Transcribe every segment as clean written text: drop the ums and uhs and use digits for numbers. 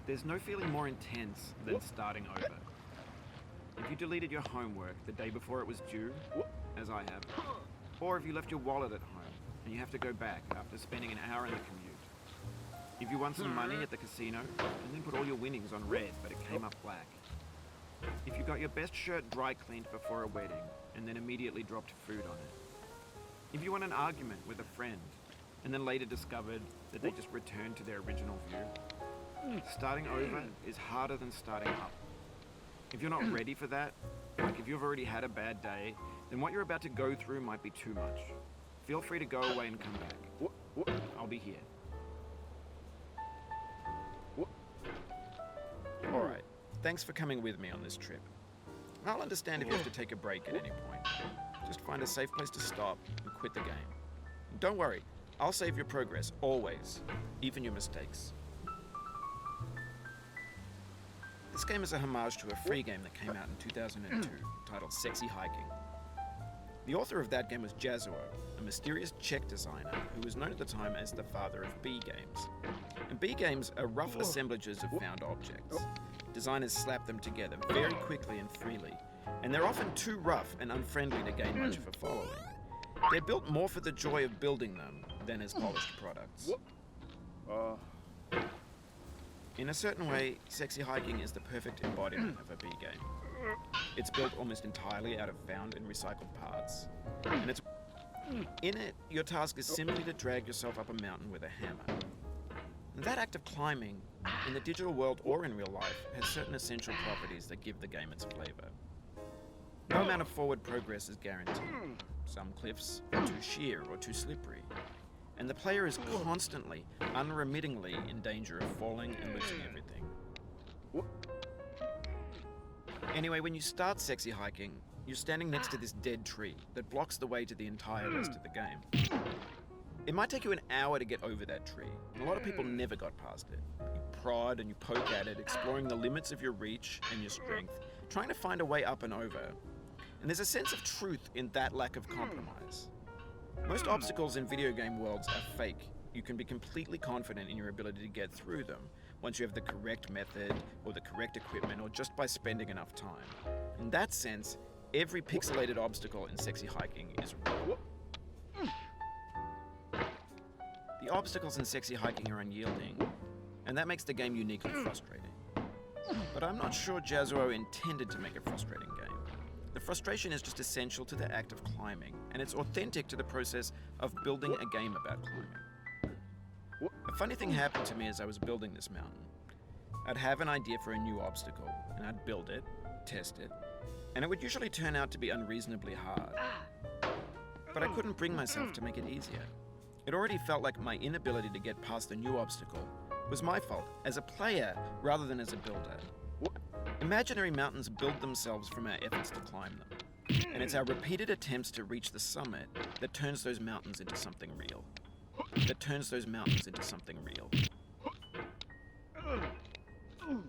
There's no feeling more intense than starting over. If you deleted your homework the day before it was due, as I have, or if you left your wallet at home and you have to go back after spending an hour in the commute. If you won some money at the casino and then put all your winnings on red but it came up black. If you got your best shirt dry cleaned before a wedding and then immediately dropped food on it. If you won an argument with a friend and then later discovered that they just returned to their original view. Starting over is harder than starting up. If you're not ready for that, like if you've already had a bad day, then what you're about to go through might be too much. Feel free to go away and come back. I'll be here. Alright, thanks for coming with me on this trip. I'll understand if you have to take a break at any point. Just find a safe place to stop and quit the game. And don't worry, I'll save your progress, always, even your mistakes. This game is a homage to a free game that came out in 2002, titled Sexy Hiking. The author of that game was Jazuo, a mysterious Czech designer who was known at the time as the father of B games. And B games are rough assemblages of found objects. Designers slap them together very quickly and freely, and they're often too rough and unfriendly to gain much of a following. They're built more for the joy of building them than as polished products. In a certain way, Sexy Hiking is the perfect embodiment of a B game. It's built almost entirely out of found and recycled parts. And in it, your task is simply to drag yourself up a mountain with a hammer. And that act of climbing, in the digital world or in real life, has certain essential properties that give the game its flavor. No amount of forward progress is guaranteed. Some cliffs are too sheer or too slippery. And the player is constantly, unremittingly in danger of falling and losing everything. Anyway, when you start Sexy Hiking, you're standing next to this dead tree that blocks the way to the entire rest of the game. It might take you an hour to get over that tree, and a lot of people never got past it. You prod and you poke at it, exploring the limits of your reach and your strength, trying to find a way up and over. And there's a sense of truth in that lack of compromise. Most obstacles in video game worlds are fake. You can be completely confident in your ability to get through them once you have the correct method or the correct equipment or just by spending enough time. In that sense, every pixelated obstacle in Sexy Hiking is real. The obstacles in Sexy Hiking are unyielding, and that makes the game uniquely frustrating. But I'm not sure Jazuo intended to make a frustrating game. The frustration is just essential to the act of climbing, and it's authentic to the process of building a game about climbing. A funny thing happened to me as I was building this mountain. I'd have an idea for a new obstacle, and I'd build it, test it, and it would usually turn out to be unreasonably hard. But I couldn't bring myself to make it easier. It already felt like my inability to get past the new obstacle was my fault as a player rather than as a builder. Imaginary mountains build themselves from our efforts to climb them, and it's our repeated attempts to reach the summit that turns those mountains into something real.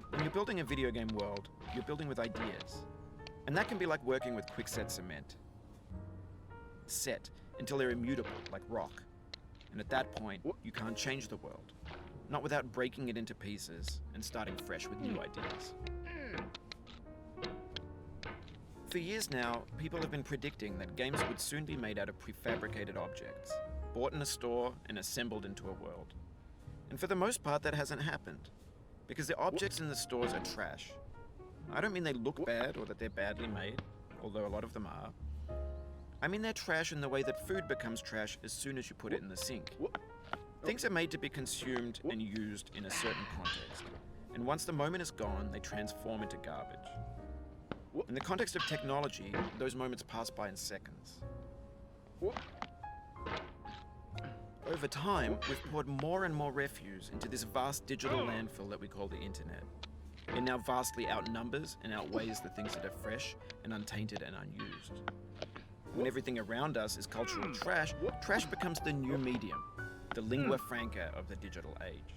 When you're building a video game world, you're building with ideas, and that can be like working with quickset cement. Set until they're immutable, like rock, and at that point, you can't change the world, not without breaking it into pieces and starting fresh with new ideas. For years now, people have been predicting that games would soon be made out of prefabricated objects, bought in a store and assembled into a world. And for the most part, that hasn't happened, because the objects in the stores are trash. I don't mean they look bad or that they're badly made, although a lot of them are. I mean they're trash in the way that food becomes trash as soon as you put it in the sink. Things are made to be consumed and used in a certain context, and once the moment is gone, they transform into garbage. In the context of technology, those moments pass by in seconds. Over time, we've poured more and more refuse into this vast digital landfill that we call the internet. It now vastly outnumbers and outweighs the things that are fresh and untainted and unused. When everything around us is cultural trash, trash becomes the new medium, the lingua franca of the digital age.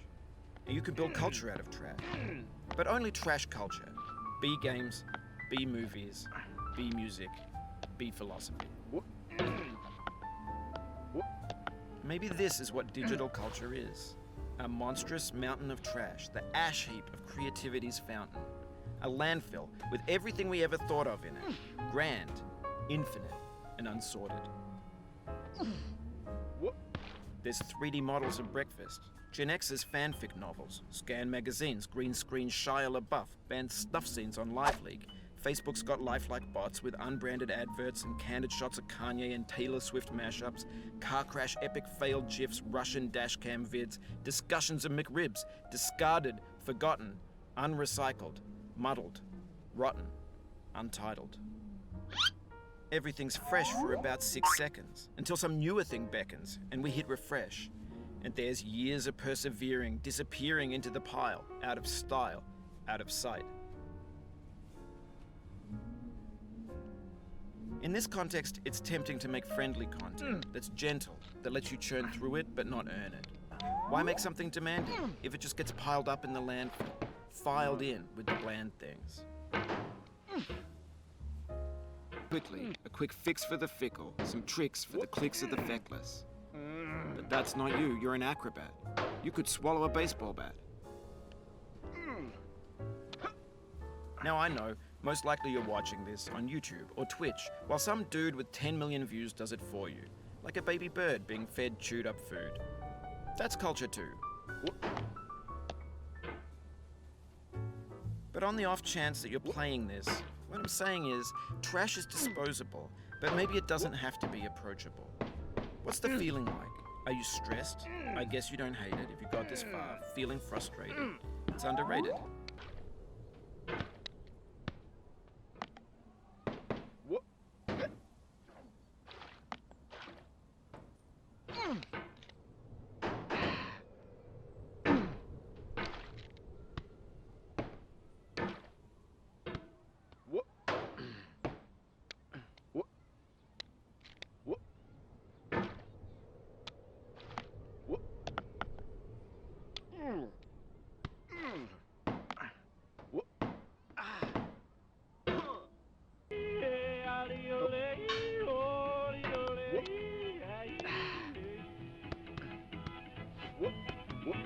And you can build culture out of trash, but only trash culture. B games, B movies, B music, B philosophy. Maybe this is what digital culture is. A monstrous mountain of trash, the ash heap of creativity's fountain. A landfill with everything we ever thought of in it. Grand, infinite, and unsorted. There's 3D models of breakfast, Gen X's fanfic novels, scan magazines, green screen Shia LaBeouf, banned snuff scenes on Live League. Facebook's got lifelike bots with unbranded adverts and candid shots of Kanye and Taylor Swift mashups, car crash epic failed gifs, Russian dashcam vids, discussions of McRibs, discarded, forgotten, unrecycled, muddled, rotten, untitled. Everything's fresh for about 6 seconds, until some newer thing beckons, and we hit refresh. And there's years of persevering, disappearing into the pile, out of style, out of sight. In this context, it's tempting to make friendly content that's gentle, that lets you churn through it but not earn it. Why make something demanding if it just gets piled up in the landfill, filed in with the bland things? Quickly, a quick fix for the fickle, some tricks for the clicks of the feckless. But that's not you, you're an acrobat. You could swallow a baseball bat. Now I know, most likely you're watching this on YouTube or Twitch, while some dude with 10 million views does it for you, like a baby bird being fed chewed up food. That's culture too. But on the off chance that you're playing this, what I'm saying is, trash is disposable, but maybe it doesn't have to be approachable. What's the feeling like? Are you stressed? I guess you don't hate it if you got this far. Feeling frustrated? It's underrated.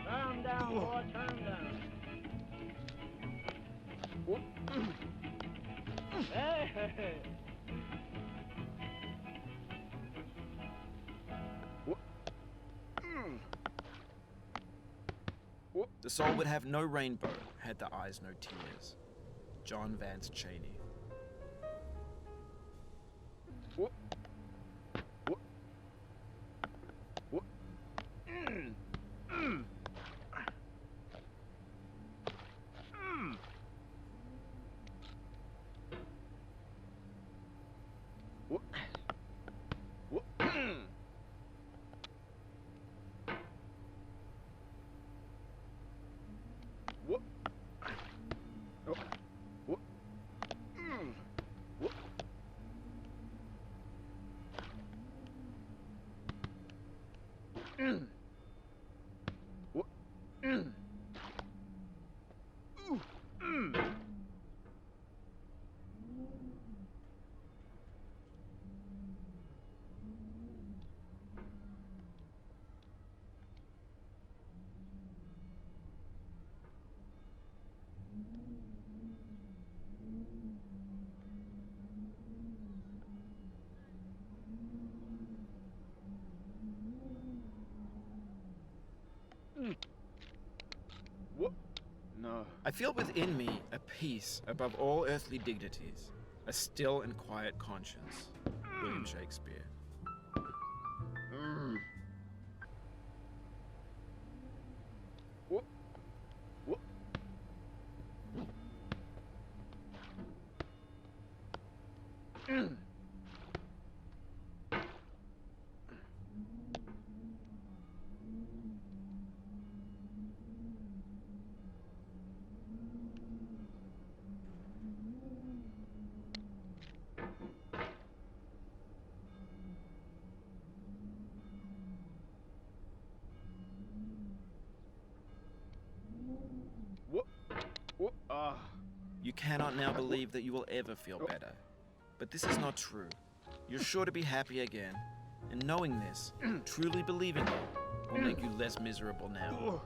Turn down, boy, turn down. Hey. The soul would have no rainbow, had the eyes no tears. John Vance Cheney. No. I feel within me a peace above all earthly dignities, a still and quiet conscience. William Shakespeare. You cannot now believe that you will ever feel better. But this is not true. You're sure to be happy again. And knowing this, truly believing it, will make you less miserable now.